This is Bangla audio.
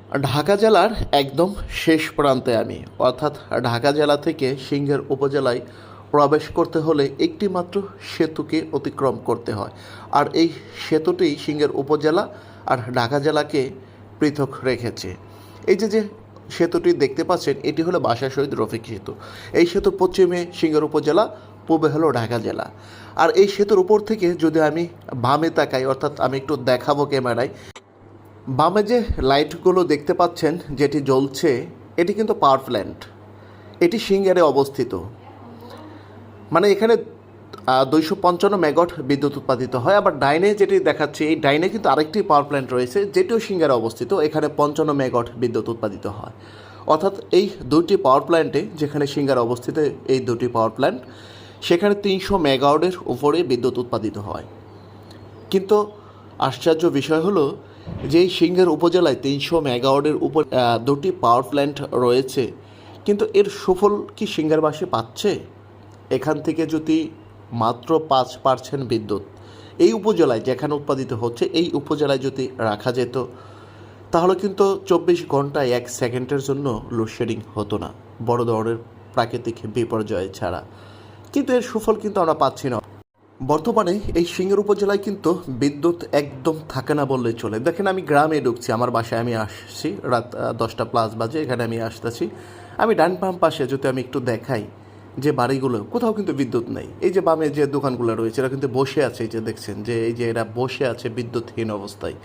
ঢাকা জেলার একদম শেষ প্রান্তে আমি, অর্থাৎ ঢাকা জেলা থেকে সিংহের উপজেলায় প্রবেশ করতে হলে একটি মাত্র সেতুকে অতিক্রম করতে হয়। আর এই সেতুটি সিংহের উপজেলা আর ঢাকা জেলাকে পৃথক রেখেছে। এই যে সেতুটি দেখতে পাচ্ছেন, এটি হলো বাশা শহীদ রফিক সেতু। এই সেতুর পশ্চিমে সিংহের উপজেলা, পূবে হলো ঢাকা জেলা। আর এই সেতুর উপর থেকে যদি আমি বামে তাকাই, অর্থাৎ আমি একটু দেখাবো ক্যামেরায়, বামে যে লাইটগুলো দেখতে পাচ্ছেন যেটি জ্বলছে, এটি কিন্তু পাওয়ার প্ল্যান্ট। এটি সিঙ্গারে অবস্থিত। মানে এখানে 255 মেগাওয়াট বিদ্যুৎ উৎপাদিত হয়। আবার ডাইনে যেটি দেখাচ্ছে, এই ডাইনে কিন্তু আরেকটি পাওয়ার প্ল্যান্ট রয়েছে, যেটিও সিঙ্গারে অবস্থিত। এখানে 55 মেগাওয়াট বিদ্যুৎ উৎপাদিত হয়। অর্থাৎ এই দুটি পাওয়ার প্ল্যান্টে, যেখানে সিঙ্গারে অবস্থিত এই দুটি পাওয়ার প্ল্যান্ট, সেখানে 300 মেগাওয়াটের উপরে বিদ্যুৎ উৎপাদিত হয়। কিন্তু আশ্চর্য বিষয় হলো যে এই সিংহের উপজেলায় 300 মেগাওয়াটের উপর দুটি পাওয়ার প্ল্যান্ট রয়েছে, কিন্তু এর সুফল কি সিংহেরবাসী পাচ্ছে? এখান থেকে যদি মাত্র 5% বিদ্যুৎ এই উপজেলায় যেখানে উৎপাদিত হচ্ছে, এই উপজেলায় যদি রাখা যেত, তাহলে কিন্তু 24 ঘন্টায় 1 সেকেন্ডের জন্য লোডশেডিং হতো না, বড় ধরনের প্রাকৃতিক বিপর্যয় ছাড়া। কিন্তু এর সুফল কিন্তু আমরা পাচ্ছি না। বর্তমানে এই সিংহের উপজেলায় কিন্তু বিদ্যুৎ একদম থাকে না বললেই চলে। দেখেন, আমি গ্রামে ঢুকছি, আমার বাসায় আমি আসছি রাত 10টা প্লাস বাজে, এখানে আমি আসতেছি। আমি ডান বাম পাশে যদি আমি একটু দেখাই, যে বাড়িগুলো, কোথাও কিন্তু বিদ্যুৎ নেই। এই যে বামে যে দোকানগুলো রয়েছে, এরা কিন্তু বসে আছে, এই যে দেখছেন যে এই যে এরা বসে আছে বিদ্যুৎহীন অবস্থায়।